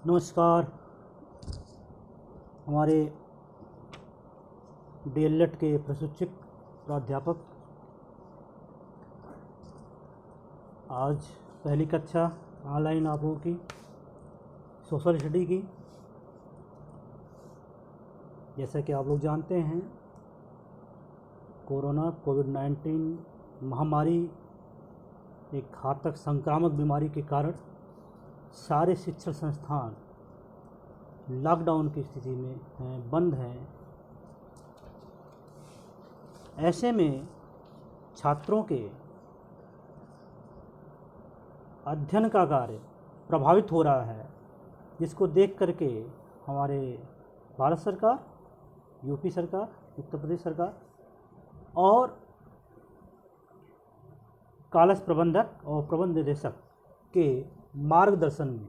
नमस्कार। हमारे डीएलएड के प्रशिक्षक प्राध्यापक आज पहली कक्षा ऑनलाइन आप लोगों की सोशल स्टडी की। जैसा कि आप लोग जानते हैं, कोविड-19 महामारी एक घातक संक्रामक बीमारी के कारण सारे शिक्षण संस्थान लॉकडाउन की स्थिति में हैं, बंद हैं। ऐसे में छात्रों के अध्ययन का कार्य प्रभावित हो रहा है, जिसको देख करके हमारे भारत सरकार, यूपी सरकार, उत्तर प्रदेश सरकार और कॉलेज प्रबंधक और प्रबंध निदेशक के मार्गदर्शन में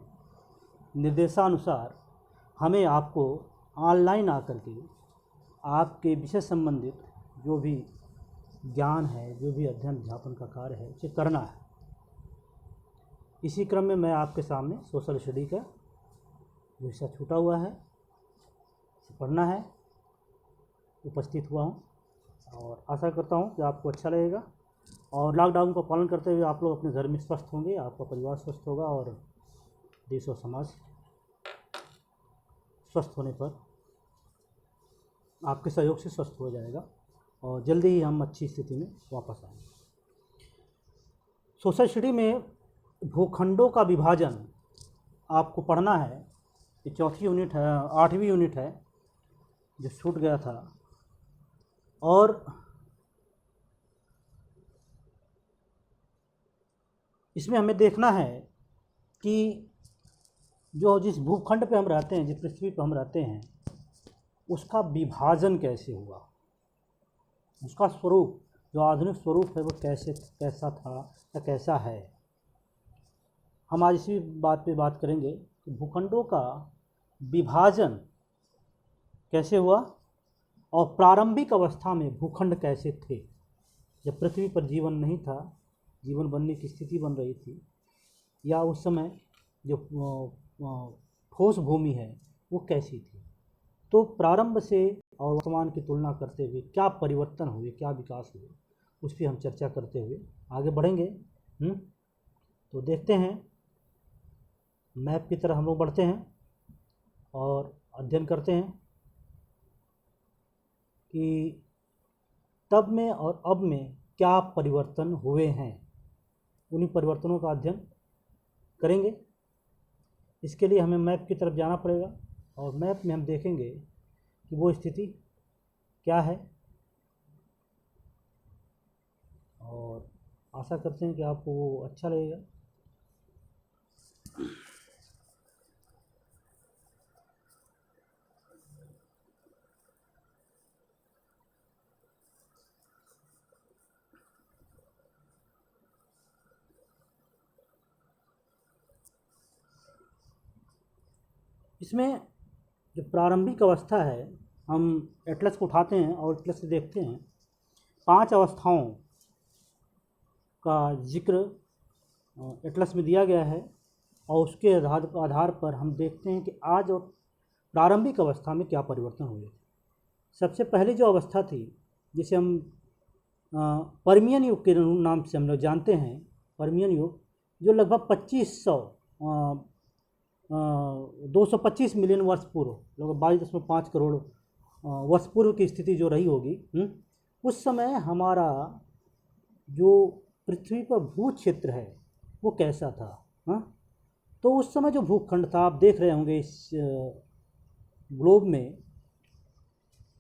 निर्देशानुसार हमें आपको ऑनलाइन आकर के आपके विषय संबंधित जो भी ज्ञान है, जो भी अध्ययन अध्यापन का कार्य है, उसे करना है। इसी क्रम में मैं आपके सामने सोशल स्टडी का जो विषय छूटा हुआ है, इसे पढ़ना है, उपस्थित हुआ हूँ और आशा करता हूँ कि आपको अच्छा लगेगा और लॉकडाउन का पालन करते हुए आप लोग अपने घर में स्वस्थ होंगे, आपका परिवार स्वस्थ होगा और देश और समाज स्वस्थ होने पर आपके सहयोग से स्वस्थ हो जाएगा और जल्दी ही हम अच्छी स्थिति में वापस आएंगे। सोशल स्टडी में भूखंडों का विभाजन आपको पढ़ना है। ये चौथी यूनिट है, 8वीं यूनिट है जो छूट गया था। और इसमें हमें देखना है कि जो जिस भूखंड पे हम रहते हैं, जिस पृथ्वी पे हम रहते हैं, उसका विभाजन कैसे हुआ, उसका स्वरूप, जो आधुनिक स्वरूप है, वो कैसा था या कैसा है। हम आज इसी बात पे बात करेंगे कि भूखंडों का विभाजन कैसे हुआ और प्रारंभिक अवस्था में भूखंड कैसे थे। जब पृथ्वी पर जीवन नहीं था, जीवन बनने की स्थिति बन रही थी, या उस समय जो ठोस भूमि है वो कैसी थी। तो प्रारंभ से और वर्तमान की तुलना करते हुए क्या परिवर्तन हुए, क्या विकास हुए, उस पर हम चर्चा करते हुए आगे बढ़ेंगे। तो देखते हैं, मैप की तरह हम लोग बढ़ते हैं और अध्ययन करते हैं कि तब में और अब में क्या परिवर्तन हुए हैं। उन्हीं परिवर्तनों का अध्ययन करेंगे। इसके लिए हमें मैप की तरफ जाना पड़ेगा और मैप में हम देखेंगे कि वो स्थिति क्या है और आशा करते हैं कि आपको वो अच्छा लगेगा। इसमें जो प्रारंभिक अवस्था है, हम एटलस को उठाते हैं और एटलस से देखते हैं 5 अवस्थाओं का जिक्र एटलस में दिया गया है और उसके आधार पर हम देखते हैं कि आज और प्रारंभिक अवस्था में क्या परिवर्तन हुए। सबसे पहली जो अवस्था थी, जिसे हम पर्मियन युग के नाम से हम लोग जानते हैं, पर्मियन युग, जो लगभग 225 मिलियन वर्ष पूर्व, लगभग 22.5 करोड़ वर्ष पूर्व की स्थिति जो रही होगी, उस समय हमारा जो पृथ्वी पर भू क्षेत्र है वो कैसा था। तो उस समय जो भूखंड था, आप देख रहे होंगे इस ग्लोब में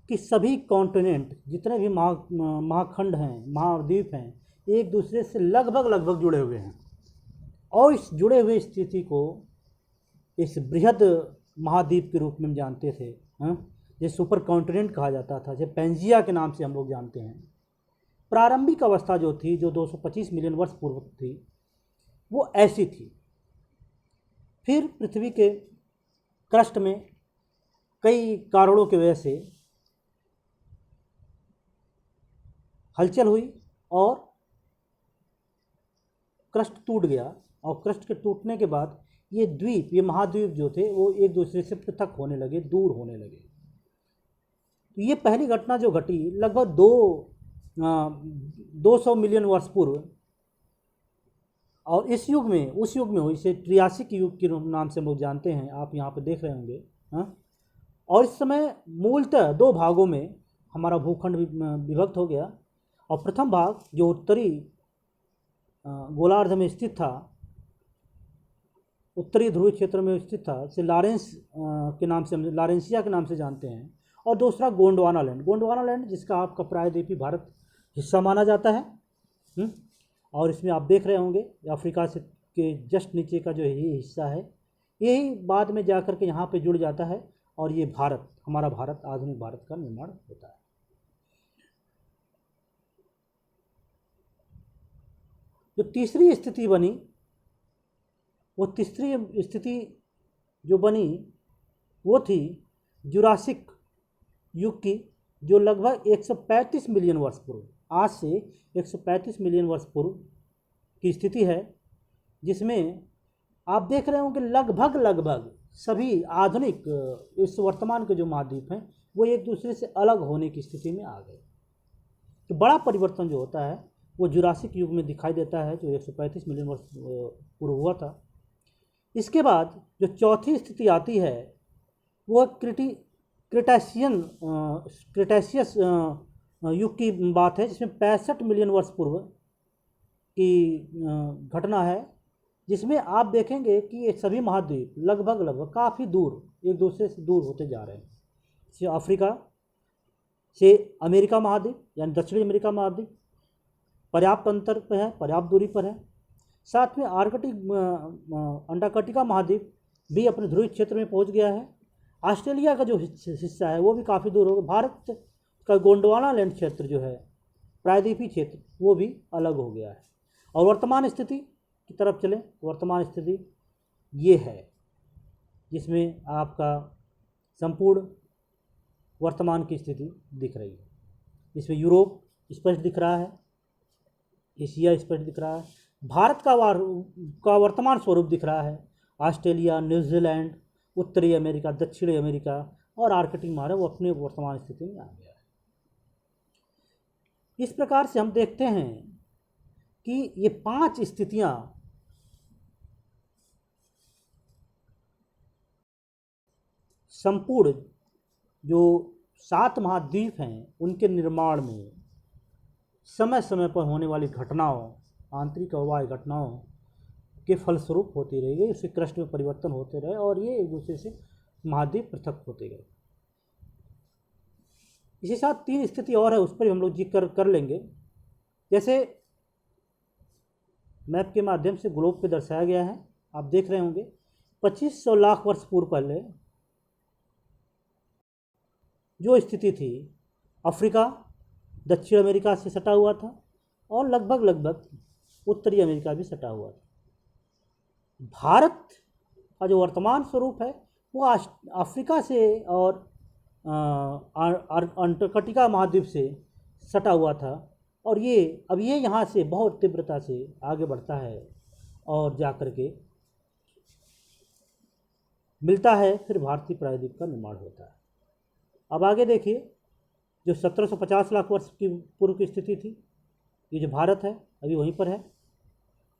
कि सभी कॉन्टिनेंट, जितने भी महाखंड हैं, महाद्वीप हैं, एक दूसरे से लगभग जुड़े हुए हैं। और इस जुड़े हुए स्थिति को इस बृहद महाद्वीप के रूप में हम जानते थे, जिसे सुपर कॉन्टिनेंट कहा जाता था, जिसे पेंजिया के नाम से हम लोग जानते हैं। प्रारंभिक अवस्था जो थी, जो 225 मिलियन वर्ष पूर्व थी, वो ऐसी थी। फिर पृथ्वी के क्रस्ट में कई कारणों की वजह से हलचल हुई और क्रस्ट टूट गया और क्रस्ट के टूटने के बाद ये द्वीप, ये महाद्वीप जो थे वो एक दूसरे से पृथक होने लगे, दूर होने लगे। तो ये पहली घटना जो घटी लगभग 200 मिलियन वर्ष पूर्व, और इस युग में, उस युग में हुई, इसे ट्रियासिक युग के नाम से हम लोग जानते हैं, आप यहाँ पर देख रहे होंगे। हाँ, और इस समय मूलतः दो भागों में हमारा भूखंड विभक्त हो गया। और प्रथम भाग जो उत्तरी गोलार्ध में स्थित था, उत्तरी ध्रुवीय क्षेत्र में स्थित था, इसे लॉरेंस के नाम से, लॉरेंसिया के नाम से जानते हैं। और दूसरा गोंडवाना लैंड, गोंडवाना लैंड जिसका आपका प्रायद्वीपीय भारत हिस्सा माना जाता है। और इसमें आप देख रहे होंगे अफ्रीका से के जस्ट नीचे का जो ये हिस्सा है, यही बाद में जाकर के यहाँ पे जुड़ जाता है, और ये भारत, हमारा भारत, आधुनिक भारत का निर्माण होता है। जो तीसरी स्थिति बनी, वो तीसरी स्थिति जो बनी वो थी जुरासिक युग की, जो लगभग 135 मिलियन वर्ष पूर्व, आज से 135 मिलियन वर्ष पूर्व की स्थिति है, जिसमें आप देख रहे होंगे लगभग सभी आधुनिक इस वर्तमान के जो महाद्वीप हैं वो एक दूसरे से अलग होने की स्थिति में आ गए। तो बड़ा परिवर्तन जो होता है वो जुरासिक युग में दिखाई देता है, जो 135 मिलियन वर्ष पूर्व हुआ था। इसके बाद जो चौथी स्थिति आती है वो क्रिटेशियस युग की बात है, जिसमें 65 मिलियन वर्ष पूर्व की घटना है, जिसमें आप देखेंगे कि ये सभी महाद्वीप लगभग काफ़ी दूर, एक दूसरे से दूर होते जा रहे हैं। जैसे अफ्रीका से अमेरिका महाद्वीप यानी दक्षिणी अमेरिका महाद्वीप पर्याप्त अंतर पर है, पर्याप्त दूरी पर है। साथ में अंटार्कटिका महाद्वीप भी अपने ध्रुवीय क्षेत्र में पहुंच गया है। ऑस्ट्रेलिया का जो हिस्सा है वो भी काफ़ी दूर होगा। भारत का गोंडवाना लैंड क्षेत्र जो है, प्रायद्वीपीय क्षेत्र, वो भी अलग हो गया है। और वर्तमान स्थिति की तरफ चलें, वर्तमान स्थिति ये है, जिसमें आपका संपूर्ण वर्तमान की स्थिति दिख रही है। इसमें यूरोप स्पष्ट दिख रहा है, एशिया स्पष्ट दिख रहा है, भारत का वर्तमान स्वरूप दिख रहा है, ऑस्ट्रेलिया, न्यूजीलैंड, उत्तरी अमेरिका, दक्षिणी अमेरिका और आर्कटिक महाद्वीप वो अपने वर्तमान स्थिति में आ गया है। इस प्रकार से हम देखते हैं कि ये 5 स्थितियां संपूर्ण जो 7 महाद्वीप हैं उनके निर्माण में समय समय पर होने वाली घटनाओं, आंतरिक और बाह्य घटनाओं के फलस्वरूप होती रही गई, उसके क्रस्ट में परिवर्तन होते रहे और ये एक दूसरे से महाद्वीप पृथक होते गए। इसी साथ 3 स्थिति और है, उस पर हम लोग जिक्र कर लेंगे। जैसे मैप के माध्यम से ग्लोब पे दर्शाया गया है, आप देख रहे होंगे 2500 लाख वर्ष पूर्व पहले जो स्थिति थी, अफ्रीका दक्षिण अमेरिका से सटा हुआ था और लगभग उत्तरी अमेरिका भी सटा हुआ था। भारत का जो वर्तमान स्वरूप है वो अफ्रीका से और अंटार्कटिका महाद्वीप से सटा हुआ था, और अब ये यहाँ से बहुत तीव्रता से आगे बढ़ता है और जाकर के मिलता है, फिर भारतीय प्रायद्वीप का निर्माण होता है। अब आगे देखिए, जो 1750 लाख वर्ष की पूर्व की स्थिति थी, ये जो भारत है अभी वहीं पर है,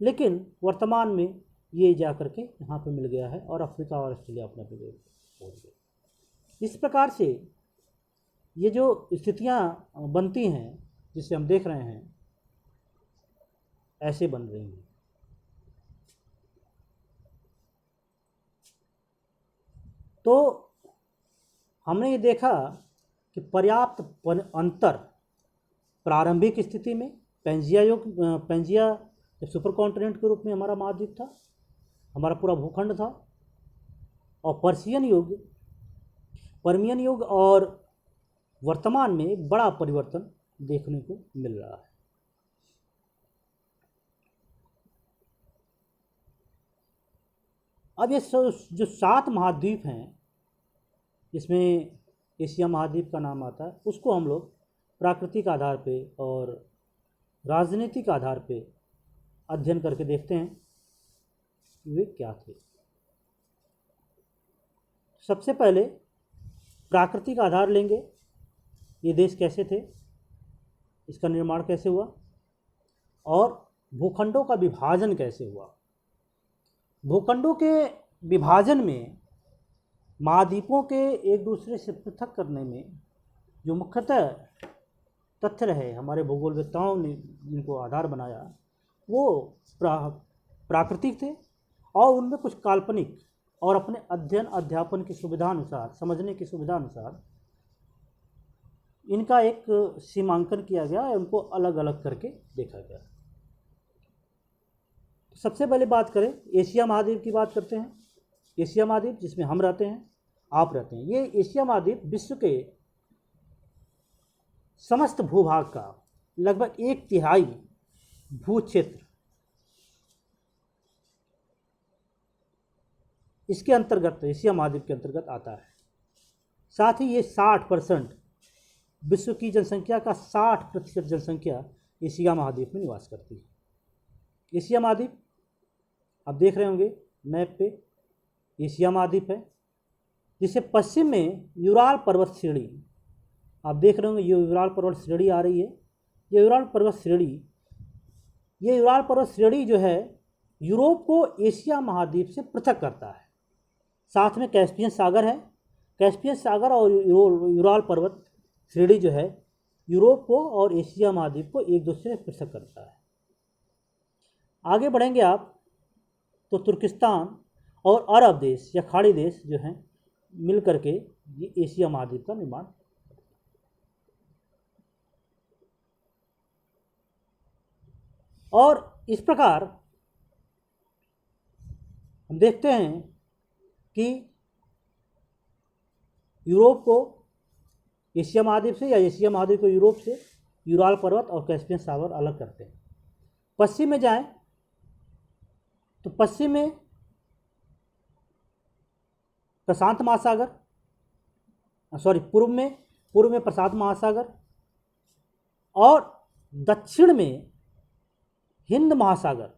लेकिन वर्तमान में ये जा कर के यहाँ पे मिल गया है और अफ्रीका और ऑस्ट्रेलिया अपने पे पहुँच गए। इस प्रकार से ये जो स्थितियाँ बनती हैं जिसे हम देख रहे हैं, ऐसे बन रही हैं। तो हमने ये देखा कि पर्याप्त अंतर प्रारंभिक स्थिति में पेंजिया सुपर कॉन्टिनेंट के रूप में हमारा महाद्वीप था, हमारा पूरा भूखंड था, और पर्मियन युग और वर्तमान में एक बड़ा परिवर्तन देखने को मिल रहा है। अब ये जो 7 महाद्वीप हैं, इसमें एशिया महाद्वीप का नाम आता है, उसको हम लोग प्राकृतिक आधार पे और राजनीतिक आधार पे अध्ययन करके देखते हैं वे क्या थे। सबसे पहले प्राकृतिक आधार लेंगे, ये देश कैसे थे, इसका निर्माण कैसे हुआ, और भूखंडों का विभाजन कैसे हुआ। भूखंडों के विभाजन में महाद्वीपों के एक दूसरे से पृथक करने में जो मुख्यतः तथ्य रहे, हमारे भूगोलवेत्ताओं ने जिनको आधार बनाया, वो प्राकृतिक थे और उनमें कुछ काल्पनिक और अपने अध्ययन अध्यापन की सुविधा अनुसार, समझने की सुविधा अनुसार इनका एक सीमांकन किया गया और उनको अलग अलग करके देखा गया। सबसे पहले बात करें एशिया महाद्वीप की, बात करते हैं। एशिया महाद्वीप जिसमें हम रहते हैं, आप रहते हैं, ये एशिया महाद्वीप विश्व के समस्त भूभाग का लगभग 1/3 भू क्षेत्र इसके अंतर्गत, एशिया महाद्वीप के अंतर्गत आता है। साथ ही ये 60% विश्व की जनसंख्या का 60% जनसंख्या एशिया महाद्वीप में निवास करती है। एशिया महाद्वीप आप देख रहे होंगे मैप पे, एशिया महाद्वीप है, जिसे पश्चिम में यूराल पर्वत श्रेणी, आप देख रहे होंगे ये यूराल पर्वत श्रेणी आ रही है। ये यूराल पर्वत श्रेणी जो है यूरोप को एशिया महाद्वीप से पृथक करता है। साथ में कैस्पियन सागर है। कैस्पियन सागर और यूराल पर्वत श्रेणी जो है यूरोप को और एशिया महाद्वीप को एक दूसरे से पृथक करता है। आगे बढ़ेंगे आप तो तुर्किस्तान और अरब देश या खाड़ी देश जो हैं मिल करके ये एशिया महाद्वीप का निर्माण। और इस प्रकार हम देखते हैं कि यूरोप को एशिया महाद्वीप से या एशिया महाद्वीप को यूरोप से यूराल पर्वत और कैस्पियन सागर अलग करते हैं। पश्चिम में जाएं तो पश्चिम में प्रशांत महासागर, पूर्व में प्रशांत महासागर और दक्षिण में हिंद महासागर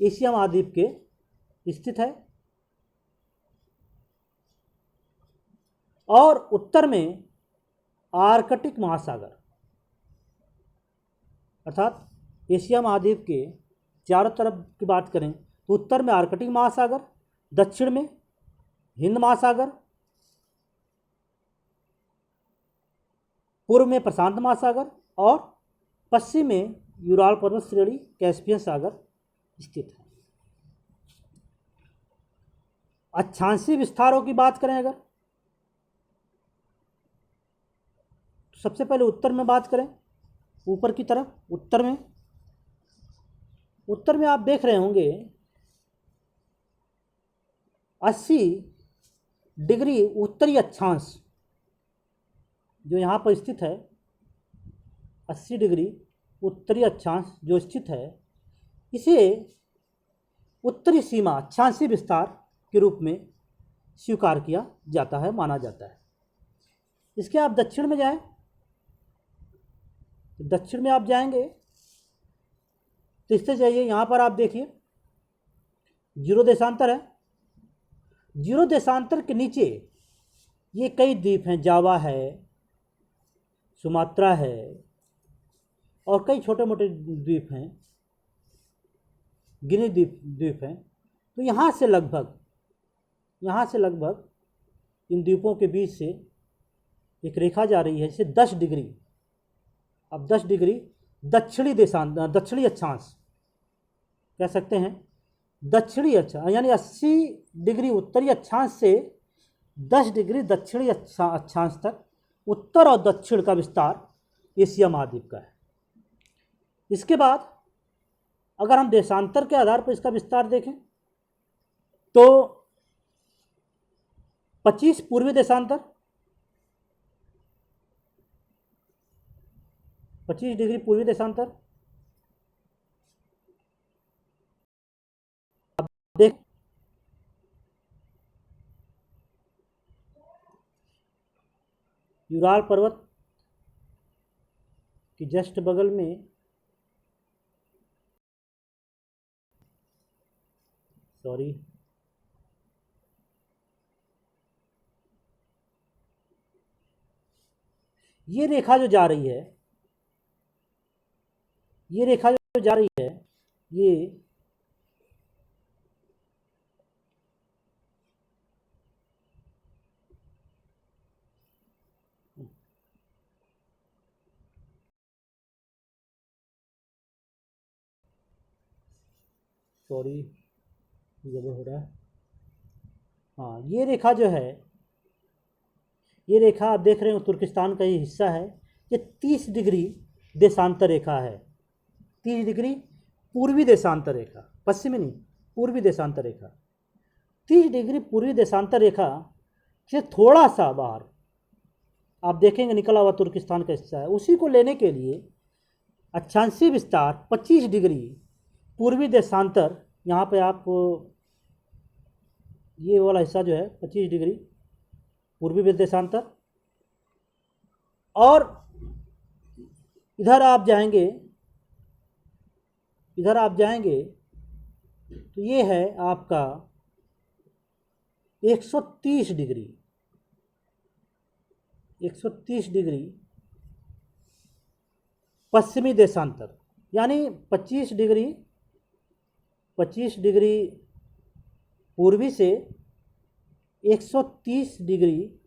एशिया महाद्वीप के स्थित है। और उत्तर में आर्कटिक महासागर, अर्थात एशिया महाद्वीप के चारों तरफ की बात करें तो उत्तर में आर्कटिक महासागर, दक्षिण में हिंद महासागर, पूर्व में प्रशांत महासागर और पश्चिम में यूराल पर्वत श्रेणी कैस्पियन सागर स्थित है। अक्षांशीय विस्तारों की बात करें अगर, तो सबसे पहले उत्तर में बात करें, ऊपर की तरफ उत्तर में आप देख रहे होंगे 80 डिग्री उत्तरी अक्षांश जो यहाँ पर स्थित है, 80 डिग्री उत्तरी अक्षांश जो स्थित है, इसे उत्तरी सीमा अक्षांशीय विस्तार के रूप में स्वीकार किया जाता है, माना जाता है। इसके आप दक्षिण में जाएं, दक्षिण में आप जाएंगे तो इससे चाहिए, यहाँ पर आप देखिए जीरो देशांतर है। जीरो देशांतर के नीचे ये कई द्वीप हैं, जावा है, सुमात्रा है और कई छोटे मोटे द्वीप हैं, गिनी द्वीप हैं। तो यहाँ से लगभग इन द्वीपों के बीच से एक रेखा जा रही है जिसे 10 डिग्री, अब 10 डिग्री दक्षिणी अक्षांश कह सकते हैं, दक्षिणी अक्षांश यानी 80 डिग्री उत्तरी अक्षांश से 10 डिग्री दक्षिणी अक्षांश तक उत्तर और दक्षिण का विस्तार एशिया महाद्वीप का है। इसके बाद अगर हम देशांतर के आधार पर इसका विस्तार देखें तो 25 पूर्वी देशांतर, 25 डिग्री पूर्वी देशांतर, अब देख यूराल पर्वत की जस्ट बगल में, ये रेखा जो जा रही है, ये रेखा जो जा रही है, ये सॉरी गड़बड़ हो रहा है। हाँ, ये रेखा जो है, ये रेखा आप देख रहे हो तुर्किस्तान का ही हिस्सा है। ये 30 डिग्री देशांतर रेखा है। 30 डिग्री पूर्वी देशांतर रेखा, पश्चिमी नहीं, पूर्वी देशांतर रेखा। 30 डिग्री पूर्वी देशांतर रेखा से थोड़ा सा बाहर आप देखेंगे निकला हुआ तुर्किस्तान का हिस्सा है। उसी को लेने के लिए अक्षांशीय विस्तार 25 डिग्री पूर्वी देशांतर, यहाँ पे आप ये वाला हिस्सा जो है 25 डिग्री पूर्वी देशांतर, और इधर आप जाएंगे, इधर आप जाएंगे तो ये है आपका 130 डिग्री, 130 डिग्री पश्चिमी देशांतर, यानी 25 डिग्री पूर्वी से 130 डिग्री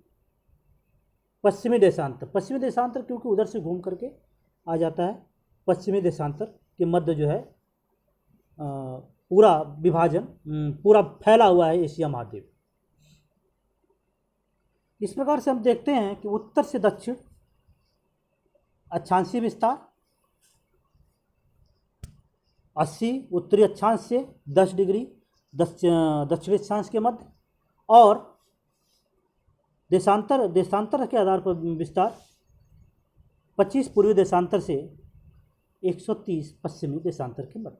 पश्चिमी देशांतर। पश्चिमी देशांतर क्योंकि उधर से घूम करके आ जाता है। पश्चिमी देशांतर के मध्य जो है पूरा विभाजन, पूरा फैला हुआ है एशिया महाद्वीप। इस प्रकार से हम देखते हैं कि उत्तर से दक्षिण अक्षांशीय विस्तार 80, उत्तरी अक्षांश से 10 डिग्री दक्षिणी अक्षांश के मध्य, और देशांतर के आधार पर विस्तार 25 पूर्वी देशांतर से 130 पश्चिमी देशांतर के मध्य।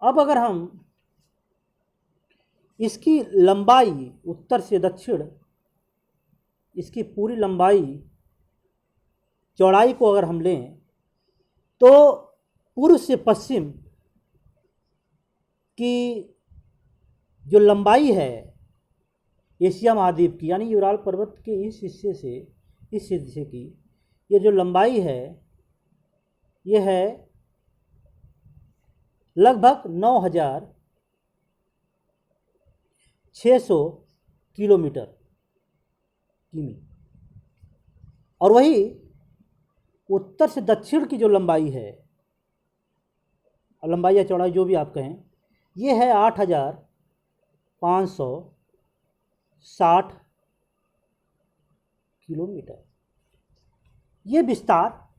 अब अगर हम इसकी लंबाई उत्तर से दक्षिण, इसकी पूरी लंबाई चौड़ाई को अगर हम लें तो पूर्व से पश्चिम की जो लंबाई है एशिया महाद्वीप की, यानी यूराल पर्वत के इस हिस्से से इस हिस्से की ये जो लंबाई है, ये है लगभग 9,600 किलोमीटर किमी। और वही उत्तर से दक्षिण की जो लंबाई है, लंबाई या चौड़ाई जो भी आप कहें, ये है 8,560 किलोमीटर। ये विस्तार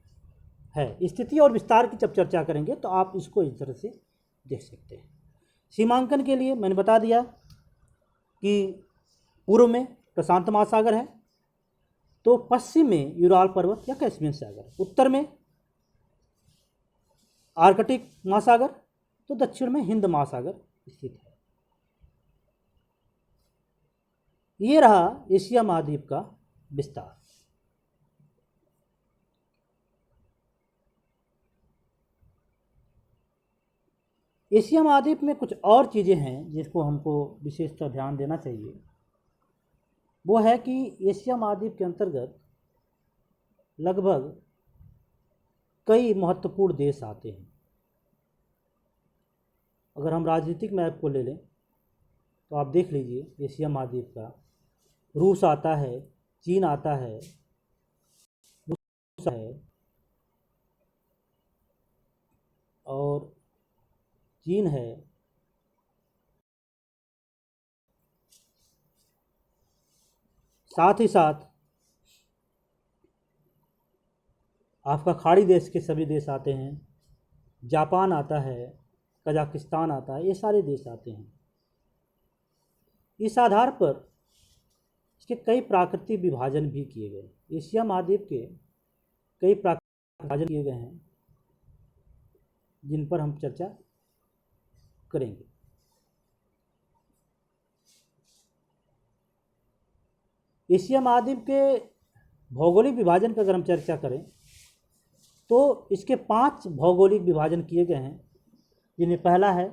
है। स्थिति और विस्तार की जब चर्चा करेंगे तो आप इसको इस तरह से देख सकते हैं। सीमांकन के लिए मैंने बता दिया कि पूर्व में प्रशांत महासागर है, तो पश्चिम में यूराल पर्वत या कैस्पियन सागर, उत्तर में आर्कटिक महासागर, तो दक्षिण में हिंद महासागर स्थित है। ये रहा एशिया महाद्वीप का विस्तार। एशिया महाद्वीप में कुछ और चीज़ें हैं जिसको हमको विशेषतः ध्यान देना चाहिए। वो है कि एशिया महाद्वीप के अंतर्गत लगभग कई महत्वपूर्ण देश आते हैं। अगर हम राजनीतिक मैप को ले लें तो आप देख लीजिए एशिया महाद्वीप का, रूस आता है, चीन आता है, रूस है, और चीन है, साथ ही साथ आपका खाड़ी देश के सभी देश आते हैं, जापान आता है, कजाकिस्तान आता है, ये सारे देश आते हैं। इस आधार पर इसके कई प्राकृतिक विभाजन भी किए गए। एशिया महाद्वीप के कई प्राकृतिक विभाजन किए गए हैं जिन पर हम चर्चा करेंगे। एशिया महाद्वीप के भौगोलिक विभाजन का अगर हम चर्चा करें तो इसके 5 भौगोलिक विभाजन किए गए हैं, जिनमें पहला है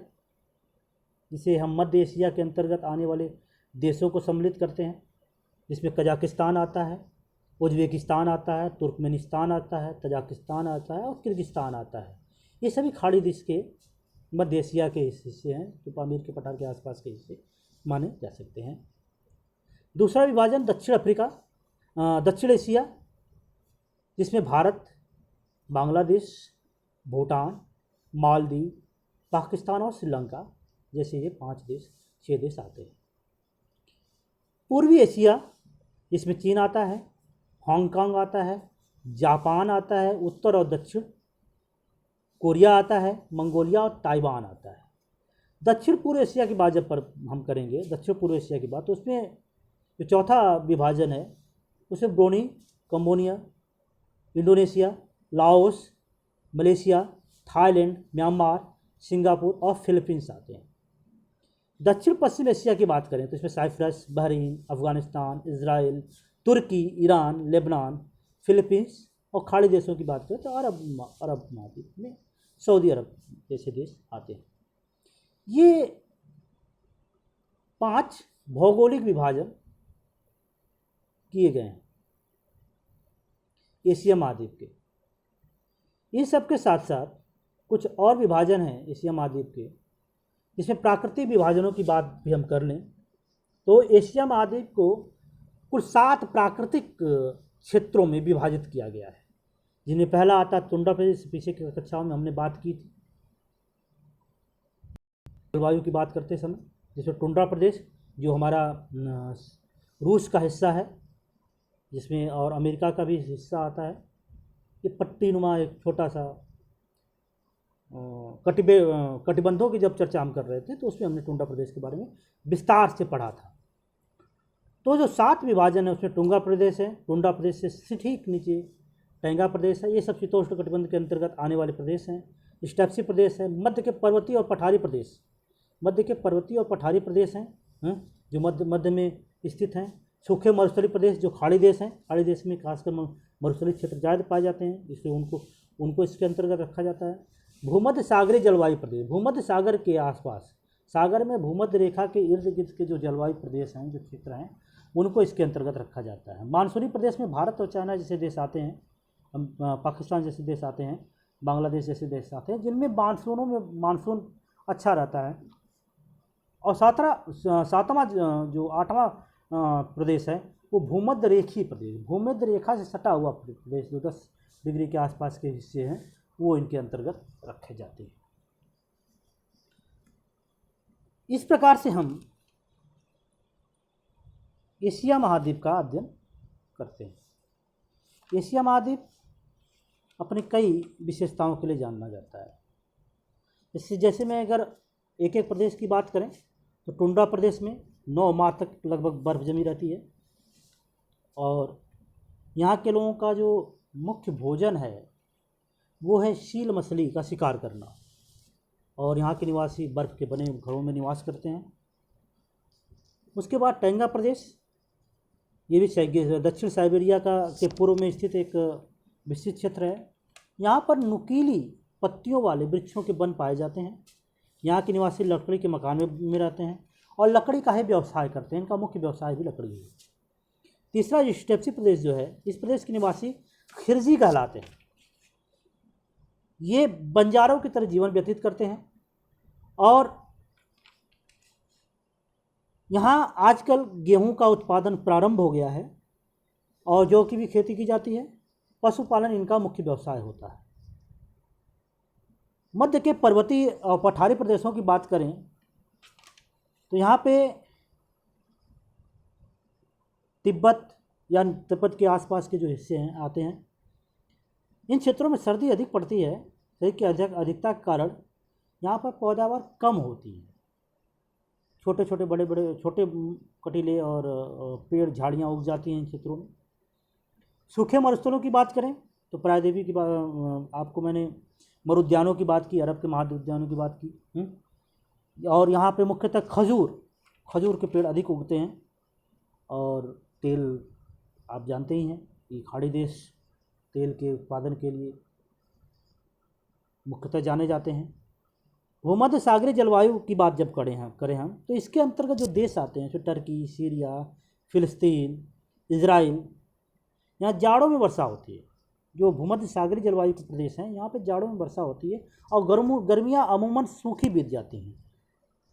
जिसे हम मध्य एशिया के अंतर्गत आने वाले देशों को सम्मिलित करते हैं, जिसमें कजाकिस्तान आता है, उज्बेकिस्तान आता है, तुर्कमेनिस्तान आता है, तजाकिस्तान आता है और किर्गिस्तान आता है। ये सभी खाड़ी देश के मध्य एशिया के हिस्से हैं, जो पामीर के पठार के आसपास के हिस्से माने जा सकते हैं। दूसरा विभाजन दक्षिण एशिया, जिसमें भारत, बांग्लादेश, भूटान, मालदीव, पाकिस्तान और श्रीलंका जैसे ये 6 देश आते हैं। पूर्वी एशिया, जिसमें चीन आता है, हांगकांग आता है, जापान आता है, उत्तर और दक्षिण कोरिया आता है, मंगोलिया और ताइवान आता है। दक्षिण पूर्व एशिया की बात जब पर हम करेंगे, दक्षिण पूर्व एशिया की बात, तो उसमें जो चौथा विभाजन है उसमें Brunei, Cambodia, Indonesia, Laos, Malaysia, Thailand, Myanmar, Singapore और फिलीपींस आते हैं। दक्षिण पश्चिम एशिया की बात करें तो इसमें साइप्रस, बहरीन, अफगानिस्तान, इजराइल, तुर्की, ईरान, लेबनान, फिलीपींस और खाड़ी देशों की बात करें तो अरब महाद्वीप में सऊदी अरब जैसे देश आते हैं। ये 5 भौगोलिक विभाजन किए गए हैं एशिया महाद्वीप के। इन सब के साथ साथ कुछ और विभाजन हैं एशिया महाद्वीप के, जिसमें प्राकृतिक विभाजनों की बात भी हम कर लें तो एशिया महाद्वीप को कुल 7 प्राकृतिक क्षेत्रों में विभाजित किया गया है, जिनमें पहला आता टुंड्रा प्रदेश। पीछे की कक्षाओं में हमने बात की थी जलवायु की बात करते समय, जिसमें टुंड्रा प्रदेश जो हमारा रूस का हिस्सा है, जिसमें और अमेरिका का भी हिस्सा आता है। ये पट्टीनुमा एक छोटा सा कटिबंधों की जब चर्चा हम कर रहे थे तो उसमें हमने टुंड्रा प्रदेश के बारे में विस्तार से पढ़ा था। तो जो 7 विभाजन है उसमें टुंड्रा प्रदेश है, टुंड्रा प्रदेश से ठीक नीचे टैंगा प्रदेश है, ये सब शीतोष्ण कटिबंध के अंतर्गत आने वाले प्रदेश हैं। स्टेप्सी प्रदेश है, मध्य के पर्वतीय और पठारी प्रदेश हैं जो मध्य में स्थित हैं। सूखे मरुस्थलीय प्रदेश जो खाड़ी देश हैं, खाड़ी देश में खासकर मरुस्थलीय क्षेत्र ज़्यादा पाए जाते हैं, इसलिए उनको इसके अंतर्गत रखा जाता है। भूमध्य सागरीय जलवायु प्रदेश, भूमध्य सागर के आसपास, सागर में भूमध्य रेखा के इर्द गिर्द के जो जलवायु प्रदेश हैं, जो क्षेत्र हैं, उनको इसके अंतर्गत रखा जाता है। मानसूनी प्रदेश में भारत और चाइना जैसे देश आते हैं, पाकिस्तान जैसे देश आते हैं, बांग्लादेश जैसे देश आते हैं, जिनमें मानसून अच्छा रहता है। और 8वां प्रदेश है वो भूमध्य रेखीय प्रदेश, भूमध्य रेखा से सटा हुआ प्रदेश जो 10 डिग्री के आसपास के हिस्से हैं वो इनके अंतर्गत रखे जाते हैं। इस प्रकार से हम एशिया महाद्वीप का अध्ययन करते हैं। एशिया महाद्वीप अपनी कई विशेषताओं के लिए जाना जाता है। इससे जैसे मैं अगर एक एक प्रदेश की बात करें तो टुंड्रा प्रदेश में 9 माह तक लगभग बर्फ़ जमी रहती है और यहाँ के लोगों का जो मुख्य भोजन है वो है सील मछली का शिकार करना, और यहाँ के निवासी बर्फ़ के बने घरों में निवास करते हैं। उसके बाद टैंगा प्रदेश, ये भी दक्षिण साइबेरिया के पूर्व में स्थित एक विस्तृत क्षेत्र है। यहाँ पर नुकीली पत्तियों वाले वृक्षों के वन पाए जाते हैं। यहाँ के निवासी लकड़ी के मकान में रहते हैं और लकड़ी का ही व्यवसाय करते हैं, इनका मुख्य व्यवसाय भी लकड़ी है। तीसरा स्टेप्सी प्रदेश जो है, इस प्रदेश के निवासी खिरजी कहलाते हैं। ये बंजारों की तरह जीवन व्यतीत करते हैं और यहाँ आजकल गेहूं का उत्पादन प्रारंभ हो गया है और जौ की भी खेती की जाती है। पशुपालन इनका मुख्य व्यवसाय होता है। मध्य के पर्वतीय और पठारी प्रदेशों की बात करें तो यहाँ पे तिब्बत के आसपास के जो हिस्से हैं आते हैं। इन क्षेत्रों में सर्दी अधिक पड़ती है। सर्दी की अधिकता के कारण यहाँ पर पैदावार कम होती है। छोटे कटीले और पेड़ झाड़ियाँ उग जाती हैं इन क्षेत्रों में। सूखे मरुस्थलों की बात करें तो प्रायद्वीपीय की आपको मैंने मरुद्यानों की बात की, अरब के महाद्वीद्यानों की बात की। और यहाँ पे मुख्यतः खजूर के पेड़ अधिक उगते हैं और तेल आप जानते ही हैं कि खाड़ी देश तेल के उत्पादन के लिए मुख्यतः जाने जाते हैं। भूमध्य सागरीय जलवायु की बात जब करें हम तो इसके अंतर्गत जो देश आते हैं, जो टर्की, सीरिया, फिलिस्तीन, इजराइल, यहाँ जाड़ों में वर्षा होती है। जो भूमध्य सागरीय जलवायु के प्रदेश हैं यहाँ पे जाड़ों में वर्षा होती है और गर्मियाँ अमूमन सूखी बीत जाती हैं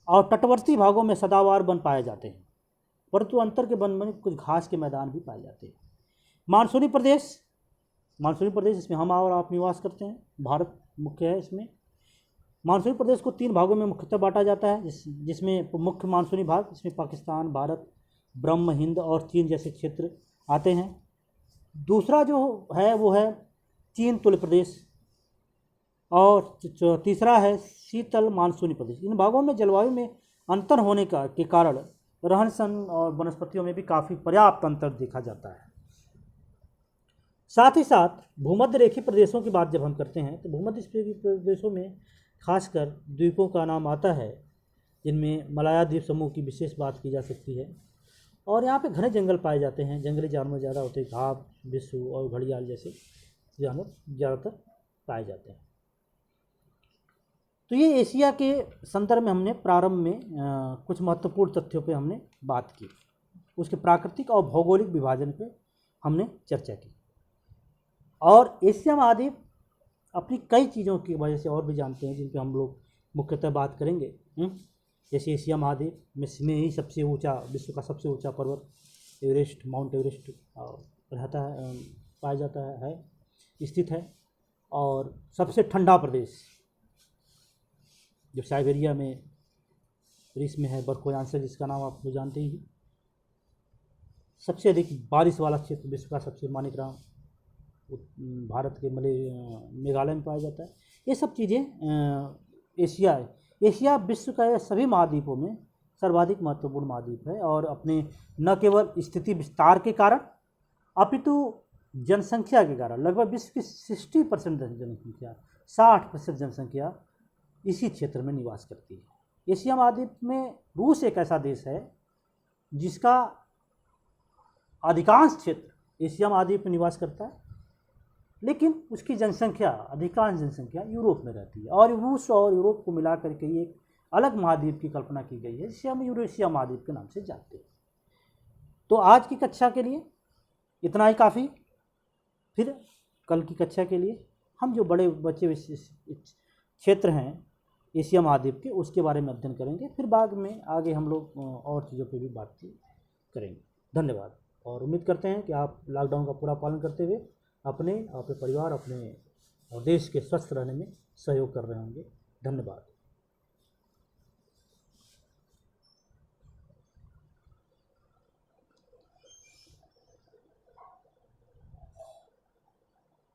और तटवर्ती भागों में सदाबहार वन पाए जाते हैं, परंतु अंतर के वन में कुछ घास के मैदान भी पाए जाते हैं। मानसूनी प्रदेश इसमें हम और आप निवास करते हैं, भारत मुख्य है इसमें। मानसूनी प्रदेश को 3 भागों में मुख्यतः बांटा जाता है, जिसमें मुख्य मानसूनी भाग, इसमें पाकिस्तान, भारत, ब्रह्म, हिंद और चीन जैसे क्षेत्र आते हैं। दूसरा जो है वो है चीन तुल्य प्रदेश और तीसरा है शीतल मानसूनी प्रदेश। इन भागों में जलवायु में अंतर होने के कारण रहन सहन और वनस्पतियों में भी काफ़ी पर्याप्त अंतर देखा जाता है। साथ ही साथ भूमध्य रेखीय प्रदेशों की बात जब हम करते हैं तो भूमध्य प्रदेशों में खासकर द्वीपों का नाम आता है, जिनमें मलाया द्वीप समूह की विशेष बात की जा सकती है। और यहाँ पे घने जंगल पाए जाते हैं, जंगली जानवर ज़्यादा होते हैं, घाव, बिच्छू और घड़ियाल जैसे जानवर ज़्यादातर पाए जाते हैं। तो ये एशिया के संदर्भ में हमने प्रारंभ में कुछ महत्वपूर्ण तथ्यों पे हमने बात की, उसके प्राकृतिक और भौगोलिक विभाजन पे हमने चर्चा की। और एशिया महाद्वीप अपनी कई चीज़ों की वजह से और भी जानते हैं, जिन पे हम लोग मुख्यतः बात करेंगे। जैसे एशिया महाद्वीप में ही सबसे ऊंचा, विश्व का सबसे ऊंचा पर्वत एवरेस्ट, माउंट एवरेस्ट रहता है, पाया जाता है स्थित है। और सबसे ठंडा प्रदेश जो साइबेरिया में ग्रीस में है, बर्फोयांसर जिसका नाम आप लोग जानते ही। सबसे अधिक बारिश वाला क्षेत्र विश्व का सबसे मानिकराम भारत के मेघालय में पाया जाता है। ये सब चीज़ें एशिया विश्व का सभी महाद्वीपों में सर्वाधिक महत्वपूर्ण महाद्वीप है और अपने न केवल स्थिति विस्तार के कारण अपितु जनसंख्या के कारण लगभग विश्व की 60% जनसंख्या, 60% जनसंख्या इसी क्षेत्र में निवास करती है। एशिया महाद्वीप में रूस एक ऐसा देश है जिसका अधिकांश क्षेत्र एशिया महाद्वीप में निवास करता है, लेकिन उसकी जनसंख्या, अधिकांश जनसंख्या यूरोप में रहती है और रूस और यूरोप को मिला करके एक अलग महाद्वीप की कल्पना की गई है, जिसे हम यूरेशिया महाद्वीप के नाम से जानते हैं। तो आज की कक्षा के लिए इतना ही काफ़ी। फिर कल की कक्षा के लिए हम जो बड़े बचे क्षेत्र हैं एशिया महाद्वीप के, उसके बारे में अध्ययन करेंगे। फिर बाद में आगे हम लोग और चीज़ों पर भी बातचीत करेंगे। धन्यवाद। और उम्मीद करते हैं कि आप लॉकडाउन का पूरा पालन करते हुए अपने परिवार, अपने और देश के स्वस्थ रहने में सहयोग कर रहे होंगे। धन्यवाद।